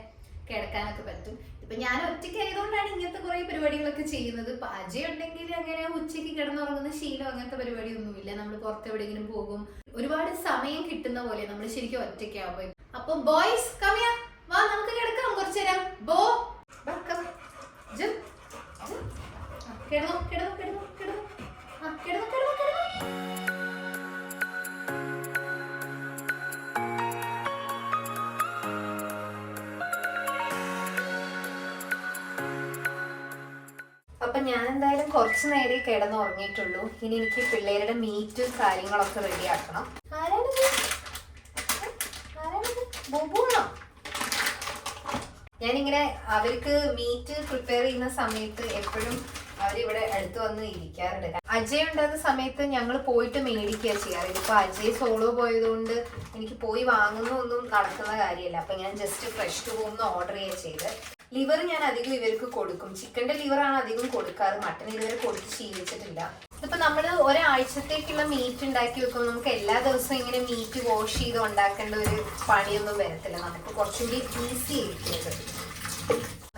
കിടക്കാനൊക്കെ പറ്റും. ഇപ്പൊ അപ്പൊ ഞാൻ ഒറ്റയ്ക്ക് ആയതുകൊണ്ടാണ് ഇങ്ങനത്തെ കുറെ പരിപാടികളൊക്കെ ചെയ്യുന്നത്. ഇപ്പൊ അജയ് ഉണ്ടെങ്കിൽ അങ്ങനെ ഉച്ചയ്ക്ക് കിടന്നുറങ്ങുന്ന ശീലം അങ്ങനത്തെ പരിപാടിയൊന്നുമില്ല. നമ്മൾ പുറത്തെവിടെയെങ്കിലും പോകും, ഒരുപാട് സമയം കിട്ടുന്ന പോലെ നമ്മൾ ശരിക്കും ഒറ്റയ്ക്കാവുമ്പോ. അപ്പൊ ബോയ്സ് കം ഹിയർ, വാ നമുക്ക് കിടക്കാം കുറച്ചു നേരം. ബോ കിടന്നു കിടന്നു കിടന്നു കിടന്നു കിടന്നു കിടന്നു കിടന്നു. അപ്പൊ ഞാൻ എന്തായാലും കുറച്ചു നേരം കിടന്ന് ഉറങ്ങിയിട്ടുള്ളൂ. ഇനി എനിക്ക് പിള്ളേരുടെ മീറ്റും കാര്യങ്ങളൊക്കെ റെഡിയാക്കണം. ബോബുവാണോ? ഞാനിങ്ങനെ അവർക്ക് മീറ്റ് പ്രിപ്പയർ ചെയ്യുന്ന സമയത്ത് എപ്പോഴും അവരിവിടെ അടുത്ത് വന്ന് ഇരിക്കാറുണ്ട്. അജയ് ഉണ്ടാകുന്ന സമയത്ത് ഞങ്ങൾ പോയിട്ട് മേടിക്കുക ചെയ്യാറ്. ഇതിപ്പോ അജയ് സോളോ പോയതുകൊണ്ട് എനിക്ക് പോയി വാങ്ങുന്നൊന്നും നടക്കുന്ന കാര്യമല്ല. അപ്പൊ ഞാൻ just fresh to home order ചെയ്യുക ചെയ്ത്. ലിവർ ഞാൻ അധികം ഇവർക്ക് കൊടുക്കും. ചിക്കന്റെ ലിവറാണ് അധികം കൊടുക്കാറ്. മട്ടൺ ഇതുവരെ കൊടുത്ത് ശീലിച്ചിട്ടില്ല. ഇപ്പൊ നമ്മൾ ഒരാഴ്ചത്തേക്കുള്ള മീറ്റ് ഉണ്ടാക്കി വെക്കുമ്പോൾ നമുക്ക് എല്ലാ ദിവസവും ഇങ്ങനെ മീറ്റ് വാഷ് ചെയ്ത് ഉണ്ടാക്കേണ്ട ഒരു പണിയൊന്നും വരത്തില്ല. നമുക്ക് കുറച്ചുകൂടി ഈസി ആയിരിക്കും.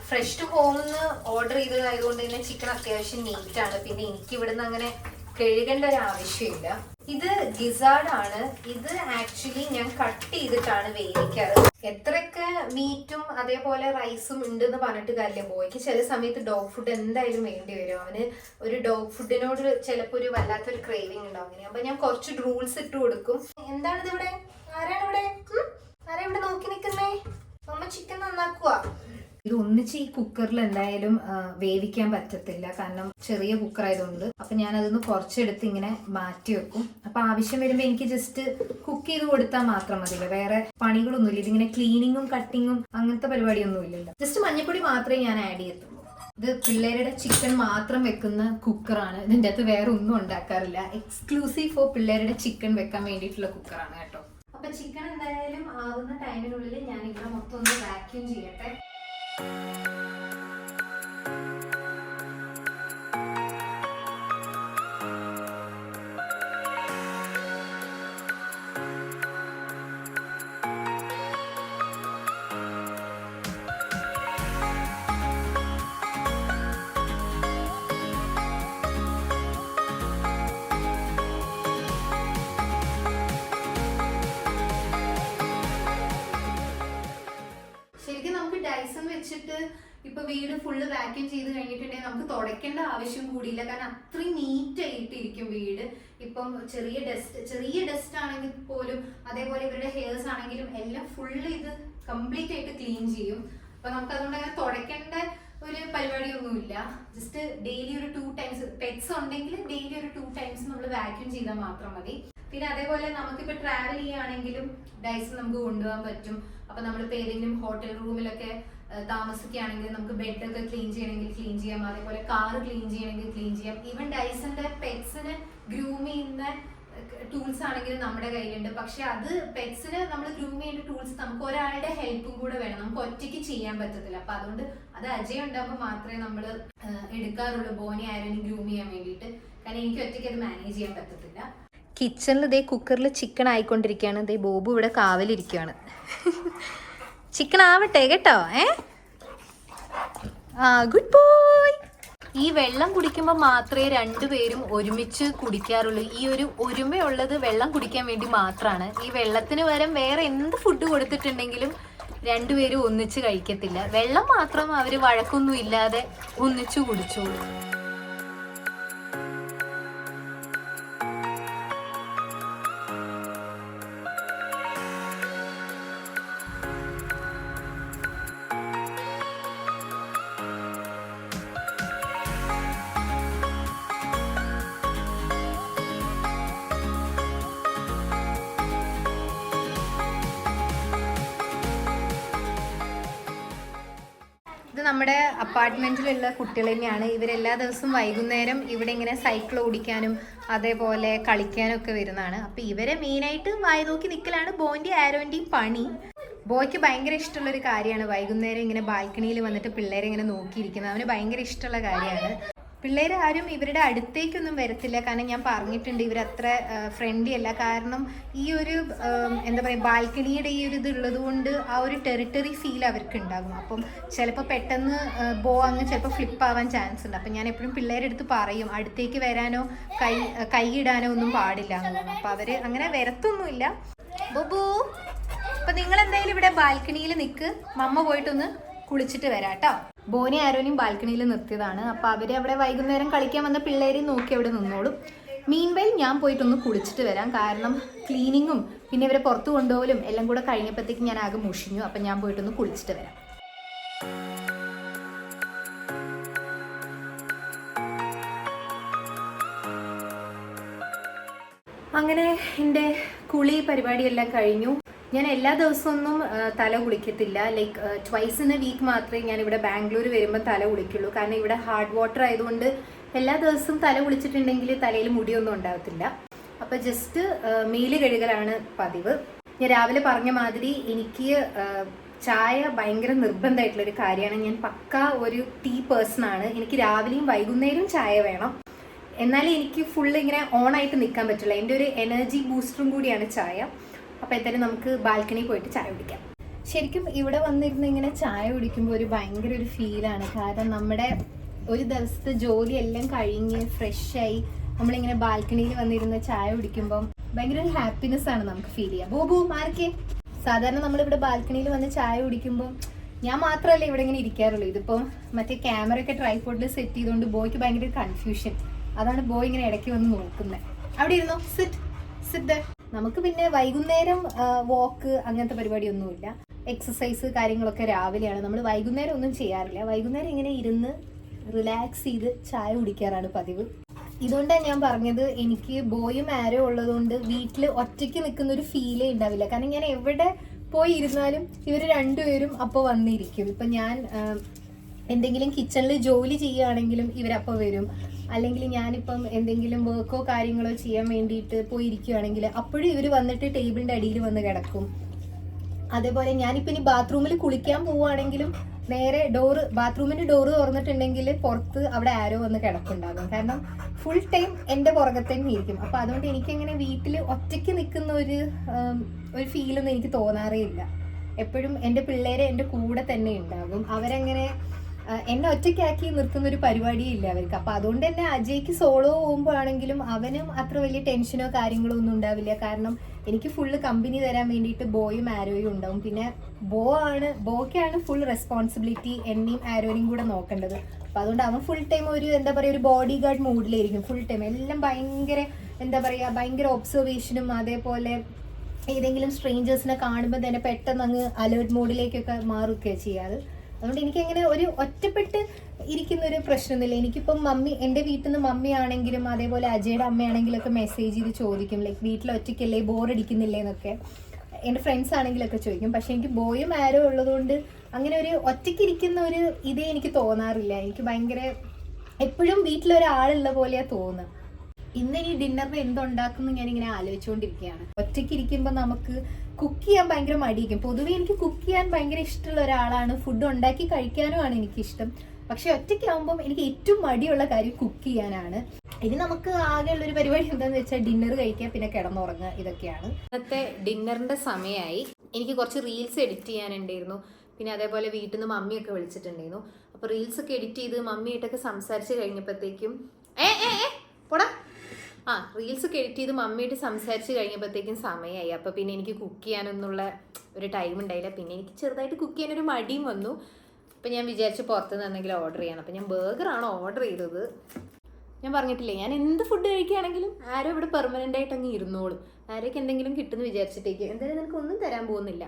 ഫ്രഷ് ടു ഹോമിന്ന് ഓർഡർ ചെയ്തതായതുകൊണ്ട് തന്നെ ചിക്കൻ അത്യാവശ്യം നീറ്റാണ്. പിന്നെ എനിക്ക് ഇവിടുന്ന് അങ്ങനെ കഴുകേണ്ട ഒരു ആവശ്യമില്ല. ഇത് ഗിസാർഡ് ആണ്. ഇത് ആക്ച്വലി ഞാൻ കട്ട് ചെയ്തിട്ടാണ് വേവിക്കാറ്. എത്രയൊക്കെ മീറ്റും അതേപോലെ റൈസും ഉണ്ടെന്ന് പറഞ്ഞിട്ട് കാര്യമില്ല. ബോയ്ക്ക് ചില സമയത്ത് ഡോഗ് ഫുഡ് എന്തായാലും വേണ്ടി വരും. അവന് ഒരു ഡോഗ് ഫുഡിനോട് ചിലപ്പോൾ ഒരു വല്ലാത്തൊരു ക്രേവിംഗ് ഉണ്ടാവും. അങ്ങനെ അപ്പൊ ഞാൻ കുറച്ച് റൂൾസ് ഇട്ട് കൊടുക്കും. എന്താണിത് ഇവിടെ? ആരാണ് ഇവിടെ നോക്കി നിൽക്കുന്നേ? അമ്മ ചിക്കൻ നന്നാക്കുക. ഇത് ഒന്നിച്ച് ഈ കുക്കറിൽ എന്തായാലും വേവിക്കാൻ പറ്റത്തില്ല, കാരണം ചെറിയ കുക്കർ ആയതുകൊണ്ട്. അപ്പൊ ഞാൻ അതൊന്ന് കുറച്ചെടുത്ത് ഇങ്ങനെ മാറ്റി വെക്കും. അപ്പൊ ആവശ്യം വരുമ്പോ എനിക്ക് ജസ്റ്റ് കുക്ക് ചെയ്ത് കൊടുത്താൽ മാത്രം മതിയല്ലോ, വേറെ പണികളൊന്നുമില്ല. ഇതിങ്ങനെ ക്ലീനിങ്ങും കട്ടിങ്ങും അങ്ങനത്തെ പരിപാടിയൊന്നും ഇല്ലല്ലോ. ജസ്റ്റ് മഞ്ഞപ്പൊടി മാത്രമേ ഞാൻ ആഡ് ചെയ്യത്തുള്ളൂ. ഇത് പിള്ളേരുടെ ചിക്കൻ മാത്രം വെക്കുന്ന കുക്കറാണ്. ഇതിൻ്റെ അകത്ത് വേറെ ഒന്നും ഉണ്ടാക്കാറില്ല. എക്സ്ക്ലൂസീവ് ഫോർ പിള്ളേരുടെ ചിക്കൻ വെക്കാൻ വേണ്ടിയിട്ടുള്ള കുക്കറാണ് കേട്ടോ. അപ്പൊ ചിക്കൻ എന്തായാലും ആവുന്ന ടൈമിനുള്ളിൽ ഞാൻ ഇവിടെ മൊത്തം ഒന്ന് വാക്യൂം ചെയ്യട്ടെ. ഡൈസൺ വെച്ചിട്ട് ഇപ്പൊ വീട് ഫുള്ള് വാക്യൂം ചെയ്ത് കഴിഞ്ഞിട്ടുണ്ടെങ്കിൽ നമുക്ക് തുടയ്ക്കേണ്ട ആവശ്യം കൂടിയില്ല, കാരണം അത്രയും നീറ്റ് ആയിട്ടിരിക്കും വീട്. ഇപ്പം ചെറിയ ഡസ്റ്റ് ആണെങ്കിൽ പോലും, അതേപോലെ ഇവരുടെ ഹെയർസ് ആണെങ്കിലും എല്ലാം ഫുള്ള് ഇത് കംപ്ലീറ്റ് ആയിട്ട് ക്ലീൻ ചെയ്യും. അപ്പൊ നമുക്ക് അതുകൊണ്ട് അങ്ങനെ തുടയ്ക്കേണ്ട ഒരു പരിപാടിയൊന്നുമില്ല. ജസ്റ്റ് ഡെയിലി ഒരു 2 times, പെറ്റ്സ് ഉണ്ടെങ്കിൽ ഡെയിലി ഒരു 2 times നമ്മൾ വാക്യൂം ചെയ്താൽ മാത്രം മതി. പിന്നെ അതേപോലെ നമുക്കിപ്പോൾ ട്രാവൽ ചെയ്യുകയാണെങ്കിലും ഡൈസൺ നമുക്ക് കൊണ്ടുപോകാൻ പറ്റും. അപ്പൊ നമ്മളിപ്പോൾ ഏതെങ്കിലും ഹോട്ടൽ റൂമിലൊക്കെ താമസിക്കുകയാണെങ്കിൽ നമുക്ക് ബെഡൊക്കെ ക്ലീൻ ചെയ്യണമെങ്കിൽ ക്ലീൻ ചെയ്യാം, അതേപോലെ കാറ് ക്ലീൻ ചെയ്യണമെങ്കിൽ ക്ലീൻ ചെയ്യാം. ഈവൻ ഡൈസന്റെ പെറ്റ്സിന് ഗ്രൂം ചെയ്യുന്ന ടൂൾസ് ആണെങ്കിലും നമ്മുടെ കയ്യിലുണ്ട്. പക്ഷെ അത് പെറ്റ്സിന് നമ്മൾ ഗ്രൂം ചെയ്യുന്ന ടൂൾസ് നമുക്ക് ഒരാളുടെ ഹെൽപ്പും കൂടെ വേണം, നമുക്ക് ഒറ്റയ്ക്ക് ചെയ്യാൻ പറ്റത്തില്ല. അപ്പൊ അതുകൊണ്ട് അത് അജയ് ഉണ്ടാകുമ്പോൾ മാത്രമേ നമ്മൾ എടുക്കാറുള്ളൂ ബോണി ആരോണി ഗ്രൂം ചെയ്യാൻ വേണ്ടിയിട്ട്, കാരണം എനിക്ക് ഒറ്റയ്ക്ക് അത് മാനേജ് ചെയ്യാൻ പറ്റത്തില്ല. കിച്ചണിൽ ഇതേ കുക്കറിൽ ചിക്കൻ ആയിക്കൊണ്ടിരിക്കുകയാണ്. ഇതേ ബോബു ഇവിടെ കാവലിരിക്കുകയാണ്. ചിക്കൻ ആവട്ടെ കേട്ടോ. Good boy. ഈ വെള്ളം കുടിക്കുമ്പോൾ മാത്രമേ രണ്ടുപേരും ഒരുമിച്ച് കുടിക്കാറുള്ളൂ. ഈ ഒരു ഒരുമയുള്ളത് വെള്ളം കുടിക്കാൻ വേണ്ടി മാത്രമാണ്. ഈ വെള്ളത്തിന് പകരം വേറെ എന്ത് ഫുഡ് കൊടുത്തിട്ടുണ്ടെങ്കിലും രണ്ടുപേരും ഒന്നിച്ച് കഴിക്കത്തില്ല. വെള്ളം മാത്രം അവർ വഴക്കൊന്നും ഇല്ലാതെ ഒന്നിച്ചു കുടിച്ചോളൂ. ഇത് നമ്മുടെ അപ്പാർട്ട്മെൻറ്റിലുള്ള കുട്ടികൾ തന്നെയാണ്. ഇവരെല്ലാ ദിവസവും വൈകുന്നേരം ഇവിടെ ഇങ്ങനെ സൈക്കിൾ ഓടിക്കാനും അതേപോലെ കളിക്കാനും ഒക്കെ വരുന്നതാണ്. അപ്പോൾ ഇവരെ മെയിനായിട്ട് വായി നോക്കി നിൽക്കലാണ് ബോൻ്റെയും ആരോൻ്റെയും പണി. ബോയ്ക്ക് ഭയങ്കര ഇഷ്ടമുള്ളൊരു കാര്യമാണ് വൈകുന്നേരം ഇങ്ങനെ ബാൽക്കണിയിൽ വന്നിട്ട് പിള്ളേരെ ഇങ്ങനെ നോക്കിയിരിക്കുന്നത്. അവന് ഭയങ്കര ഇഷ്ടമുള്ള കാര്യമാണ്. പിള്ളേർ ആരും ഇവരുടെ അടുത്തേക്കൊന്നും വരത്തില്ല, കാരണം ഞാൻ പറഞ്ഞിട്ടുണ്ട് ഇവരത്ര ഫ്രണ്ട്ലി അല്ല. കാരണം ഈ ഒരു എന്താ പറയുക, ബാൽക്കണിയുടെ ഈ ഒരു ഇതുള്ളത് കൊണ്ട് ആ ഒരു ടെറിട്ടറി ഫീൽ അവർക്ക് ഉണ്ടാകും. അപ്പം ചിലപ്പോൾ പെട്ടെന്ന് അങ്ങ് ചിലപ്പോൾ ഫ്ലിപ്പ് ആവാൻ ചാൻസ് ഉണ്ട്. അപ്പം ഞാൻ എപ്പോഴും പിള്ളേരുടെ അടുത്ത് പറയും അടുത്തേക്ക് വരാനോ കൈയിടാനോ ഒന്നും പാടില്ല എന്നുള്ളത്. അപ്പം അവർ അങ്ങനെ വരത്തൊന്നുമില്ല. ബോബു, അപ്പം നിങ്ങൾ എന്തായാലും ഇവിടെ ബാൽക്കണിയിൽ നിൽക്ക്, മമ്മ പോയിട്ടൊന്ന് കുളിച്ചിട്ട് വരാം കേട്ടോ. ബോനെ ആരോനെയും ബാൽക്കണിയിൽ നിർത്തിയതാണ്. അപ്പോൾ അവർ അവിടെ വൈകുന്നേരം കളിക്കാൻ വന്ന പിള്ളേരെയും നോക്കി അവിടെ നിന്നോളും. മീൻവൈൽ ഞാൻ പോയിട്ടൊന്ന് കുളിച്ചിട്ട് വരാം, കാരണം ക്ലീനിങ്ങും പിന്നെ ഇവരെ പുറത്ത് കൊണ്ടുപോകലും എല്ലാം കൂടെ കഴിഞ്ഞപ്പോഴത്തേക്ക് ഞാൻ ആകെ മുഷിഞ്ഞു. അപ്പം ഞാൻ പോയിട്ടൊന്ന് കുളിച്ചിട്ട് വരാം. അങ്ങനെ എൻ്റെ കുളി പരിപാടിയെല്ലാം കഴിഞ്ഞു. ഞാൻ എല്ലാ ദിവസമൊന്നും തല കുളിക്കത്തില്ല. Like twice in a week മാത്രമേ ഞാൻ ഇവിടെ ബാംഗ്ലൂർ വരുമ്പോൾ തല കുളിക്കുള്ളൂ. കാരണം ഇവിടെ ഹാർഡ് വാട്ടർ ആയതുകൊണ്ട് എല്ലാ ദിവസവും തല കുളിച്ചിട്ടുണ്ടെങ്കിൽ തലയിൽ മുടിയൊന്നും ഉണ്ടാകത്തില്ല. അപ്പോൾ ജസ്റ്റ് മേല് കഴുകലാണ് പതിവ്. ഞാൻ രാവിലെ പറഞ്ഞ മാതിരി എനിക്ക് ചായ ഭയങ്കര നിർബന്ധമായിട്ടുള്ളൊരു കാര്യമാണ്. ഞാൻ പക്ക ഒരു ടീ പേഴ്സണാണ്. എനിക്ക് രാവിലെയും വൈകുന്നേരവും ചായ വേണം. എന്നാലും എനിക്ക് ഫുള്ള് ഇങ്ങനെ ഓണായിട്ട് നിൽക്കാൻ പറ്റില്ല. എൻ്റെ ഒരു എനർജി ബൂസ്റ്ററും കൂടിയാണ് ചായ. അപ്പോൾ എന്തായാലും നമുക്ക് ബാൽക്കണി പോയിട്ട് ചായ കുടിക്കാം. ശരിക്കും ഇവിടെ വന്നിരുന്ന് ഇങ്ങനെ ചായ കുടിക്കുമ്പോൾ ഒരു ഭയങ്കര ഒരു ഫീലാണ്. കാരണം നമ്മുടെ ഒരു ദിവസത്തെ ജോലിയെല്ലാം കഴിഞ്ഞ് ഫ്രഷായി നമ്മളിങ്ങനെ ബാൽക്കണിയിൽ വന്നിരുന്ന് ചായ കുടിക്കുമ്പം ഭയങ്കര ഒരു ഹാപ്പിനെസ് ആണ് നമുക്ക് ഫീൽ ചെയ്യുക. ബോബു മാർക്കേ, സാധാരണ നമ്മളിവിടെ ബാൽക്കണിയിൽ വന്ന് ചായ കുടിക്കുമ്പോൾ ഞാൻ മാത്രമല്ല ഇവിടെ ഇങ്ങനെ ഇരിക്കാറുള്ളൂ. ഇതിപ്പം മറ്റേ ക്യാമറ ഒക്കെ ട്രൈപോഡിൽ സെറ്റ് ചെയ്തുകൊണ്ട് ബോയ്ക്ക് ഭയങ്കര കൺഫ്യൂഷൻ. അതാണ് ബോയ് ഇങ്ങനെ ഇടയ്ക്ക് വന്ന് നോക്കുന്നത്. അവിടെ ഇരുന്നോ, സിറ്റ്. നമുക്ക് പിന്നെ വൈകുന്നേരം വാക്ക് അങ്ങനത്തെ പരിപാടിയൊന്നുമില്ല. എക്സസൈസ് കാര്യങ്ങളൊക്കെ രാവിലെയാണ്. നമ്മൾ വൈകുന്നേരം ഒന്നും ചെയ്യാറില്ല. വൈകുന്നേരം ഇങ്ങനെ ഇരുന്ന് റിലാക്സ് ചെയ്ത് ചായ കുടിക്കാറാണ് പതിവ്. ഇതുകൊണ്ടാണ് ഞാൻ പറഞ്ഞത് എനിക്ക് ബോയും ആരോ ഉള്ളതുകൊണ്ട് വീട്ടിൽ ഒറ്റയ്ക്ക് നിൽക്കുന്ന ഒരു ഫീലേ ഉണ്ടാവില്ല. കാരണം ഞാൻ എവിടെ പോയി ഇരുന്നാലും ഇവർ രണ്ടുപേരും അപ്പോൾ വന്നിരിക്കും. ഇപ്പം ഞാൻ എന്തെങ്കിലും കിച്ചണിൽ ജോലി ചെയ്യുകയാണെങ്കിലും ഇവരപ്പോൾ വരും. അല്ലെങ്കിൽ ഞാനിപ്പം എന്തെങ്കിലും വർക്കോ കാര്യങ്ങളോ ചെയ്യാൻ വേണ്ടിയിട്ട് പോയിരിക്കുകയാണെങ്കിൽ അപ്പോഴും ഇവർ വന്നിട്ട് ടേബിളിൻ്റെ അടിയിൽ വന്ന് കിടക്കും. അതേപോലെ ഞാനിപ്പോൾ ഇനി ബാത്റൂമിൽ കുളിക്കാൻ പോവുകയാണെങ്കിലും നേരെ ബാത്റൂമിൻ്റെ ഡോറ് തുറന്നിട്ടുണ്ടെങ്കിൽ പുറത്ത് അവിടെ ആരോ വന്ന് കിടക്കുണ്ടാകും. കാരണം ഫുൾ ടൈം എൻ്റെ പുറകത്തന്നെ ഇരിക്കും. അപ്പോൾ അതുകൊണ്ട് എനിക്കങ്ങനെ വീട്ടിൽ ഒറ്റയ്ക്ക് നിൽക്കുന്ന ഒരു ഫീലൊന്നും എനിക്ക് തോന്നാറേ ഇല്ല. എപ്പോഴും എൻ്റെ പിള്ളേരെ എൻ്റെ കൂടെ തന്നെ ഉണ്ടാകും. അവരങ്ങനെ എന്നെ ഒറ്റയ്ക്കാക്കി നിർത്തുന്ന ഒരു പരിപാടിയും ഇല്ല അവർക്ക്. അപ്പം അതുകൊണ്ട് തന്നെ അജയ്ക്ക് സോളോ പോകുമ്പോഴാണെങ്കിലും അവനും അത്ര വലിയ ടെൻഷനോ കാര്യങ്ങളോ ഒന്നും ഉണ്ടാവില്ല. കാരണം എനിക്ക് ഫുള്ള് കമ്പനി തരാൻ വേണ്ടിയിട്ട് ബോയും ആരോയും ഉണ്ടാവും. പിന്നെ ബോയ്ക്കാണ് ഫുൾ റെസ്പോൺസിബിലിറ്റി എന്നെയും ആരോനെയും കൂടെ നോക്കേണ്ടത്. അപ്പം അതുകൊണ്ട് അവൻ ഫുൾ ടൈം ഒരു എന്താ പറയുക ഒരു ബോഡി ഗാർഡ് മൂഡിലായിരിക്കും. ഫുൾ ടൈം എല്ലാം ഭയങ്കര ഒബ്സർവേഷനും അതേപോലെ ഏതെങ്കിലും സ്ട്രേഞ്ചേഴ്സിനെ കാണുമ്പോൾ തന്നെ പെട്ടെന്ന് അങ്ങ് അലേർട്ട് മോഡിലേക്കൊക്കെ മാറുകയൊക്കെ ചെയ്യാറ്. അതുകൊണ്ട് എനിക്കങ്ങനെ ഒരു ഒറ്റപ്പെട്ട് ഇരിക്കുന്ന ഒരു പ്രശ്നമൊന്നുമില്ല. എനിക്കിപ്പം എൻ്റെ വീട്ടിൽ നിന്ന് മമ്മിയാണെങ്കിലും അതേപോലെ അജയുടെ അമ്മയാണെങ്കിലും ഒക്കെ മെസ്സേജ് ചെയ്ത് ചോദിക്കും, ലൈക്ക് വീട്ടിൽ ഒറ്റയ്ക്കല്ലേ, ബോറടിക്കുന്നില്ലേ എന്നൊക്കെ. എൻ്റെ ഫ്രണ്ട്സ് ആണെങ്കിലൊക്കെ ചോദിക്കും. പക്ഷെ എനിക്ക് ബോയും ആരോ ഉള്ളതുകൊണ്ട് അങ്ങനെ ഒരു ഒറ്റയ്ക്കിരിക്കുന്ന ഒരു ഇതേ എനിക്ക് തോന്നാറില്ല. എനിക്ക് ഭയങ്കര എപ്പോഴും വീട്ടിലൊരാളുള്ള പോലെയാണ് തോന്നുന്നത്. ഇന്ന് ഇനി ഡിന്നറിന് എന്തുണ്ടാക്കുന്നു ഞാനിങ്ങനെ ആലോചിച്ചുകൊണ്ടിരിക്കുകയാണ്. ഒറ്റയ്ക്ക് ഇരിക്കുമ്പോൾ നമുക്ക് കുക്ക് ചെയ്യാൻ ഭയങ്കര മടിയിരിക്കും. പൊതുവെ എനിക്ക് കുക്ക് ചെയ്യാൻ ഭയങ്കര ഇഷ്ടമുള്ള ഒരാളാണ്. ഫുഡ് ഉണ്ടാക്കി കഴിക്കാനുമാണ് എനിക്കിഷ്ടം. പക്ഷെ ഒറ്റയ്ക്കാവുമ്പം എനിക്ക് ഏറ്റവും മടിയുള്ള കാര്യം കുക്ക് ചെയ്യാനാണ്. ഇനി നമുക്ക് ആകെയുള്ളൊരു പരിപാടി എന്താണെന്ന് വെച്ചാൽ ഡിന്നർ കഴിക്കുക, പിന്നെ കിടന്നുറങ്ങുക, ഇതൊക്കെയാണ്. ഇന്നത്തെ ഡിന്നറിൻ്റെ സമയമായി. എനിക്ക് കുറച്ച് റീൽസ് എഡിറ്റ് ചെയ്യാനുണ്ടായിരുന്നു. പിന്നെ അതേപോലെ വീട്ടിൽ നിന്ന് മമ്മിയൊക്കെ വിളിച്ചിട്ടുണ്ടായിരുന്നു. അപ്പോൾ റീൽസൊക്കെ എഡിറ്റ് ചെയ്ത് മമ്മിയായിട്ടൊക്കെ സംസാരിച്ച് കഴിഞ്ഞപ്പോഴത്തേക്കും റീൽസൊക്കെ എഡിറ്റ് ചെയ്ത് മമ്മിയായിട്ട് സംസാരിച്ച് കഴിഞ്ഞപ്പോഴത്തേക്കും സമയമായി. അപ്പോൾ പിന്നെ എനിക്ക് കുക്ക് ചെയ്യാനൊന്നുള്ള ഒരു ടൈം ഉണ്ടായില്ല. പിന്നെ എനിക്ക് ചെറുതായിട്ട് കുക്ക് ചെയ്യാനൊരു മടിയും വന്നു. അപ്പോൾ ഞാൻ വിചാരിച്ച് പുറത്തുനിന്ന് എന്തെങ്കിലും ഓർഡർ ചെയ്യണം. അപ്പോൾ ഞാൻ ബർഗറാണ് ഓർഡർ ചെയ്തത്. ഞാൻ പറഞ്ഞിട്ടില്ലേ, ഞാൻ എന്ത് ഫുഡ് കഴിക്കുകയാണെങ്കിലും ആരോ ഇവിടെ പെർമനൻ്റ് ആയിട്ട് അങ്ങ് ഇരുന്നോളും. ആരൊക്കെ എന്തെങ്കിലും കിട്ടുമെന്ന് വിചാരിച്ചിട്ടേക്ക് എന്തായാലും നിനക്ക് ഒന്നും തരാൻ പോകുന്നില്ല.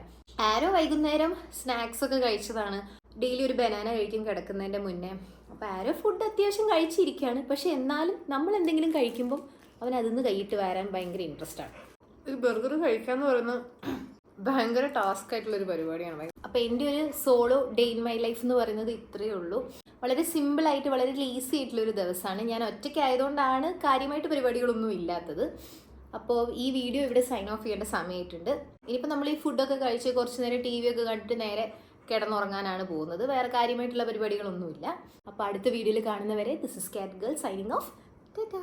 ആരോ വൈകുന്നേരം സ്നാക്സ് ഒക്കെ കഴിച്ചതാണ്. ഡെയിലി ഒരു ബനാന കഴിക്കും കിടക്കുന്നതിൻ്റെ മുന്നേ. അപ്പോൾ ആരോ ഫുഡ് അത്യാവശ്യം കഴിച്ചിരിക്കുകയാണ്. പക്ഷെ എന്നാലും നമ്മൾ എന്തെങ്കിലും കഴിക്കുമ്പം അവൻ അതിന്ന് കൈയിട്ട് വരാൻ ഭയങ്കര ഇൻട്രസ്റ്റ് ആണ്. ഒരു ബർഗർ കഴിക്കാന്ന് പറയുന്നത് ഭയങ്കര ടാസ്ക് ആയിട്ടുള്ളൊരു പരിപാടിയാണ്. അപ്പോൾ എൻ്റെ ഒരു solo day in my life എന്ന് പറയുന്നത് ഇത്രയേ ഉള്ളൂ. വളരെ സിമ്പിളായിട്ട് വളരെ ഈസി ആയിട്ടുള്ളൊരു ദിവസമാണ്. ഞാൻ ഒറ്റയ്ക്ക് ആയതുകൊണ്ടാണ് കാര്യമായിട്ട് പരിപാടികളൊന്നും ഇല്ലാത്തത്. അപ്പോൾ ഈ വീഡിയോ ഇവിടെ സൈൻ ഓഫ് ചെയ്യേണ്ട സമയമായിട്ടുണ്ട്. ഇനിയിപ്പോൾ നമ്മൾ ഈ ഫുഡൊക്കെ കഴിച്ച് കുറച്ച് നേരം TV ഒക്കെ കണ്ടിട്ട് നേരെ കിടന്നുറങ്ങാനാണ് പോകുന്നത്. വേറെ കാര്യമായിട്ടുള്ള പരിപാടികളൊന്നുമില്ല. അപ്പോൾ അടുത്ത വീഡിയോയിൽ കാണുന്നവരെ ദിസ് ഇസ് കാറ്റ് ഗേൾ സൈനിങ് ഓഫ്. ടാറ്റാ.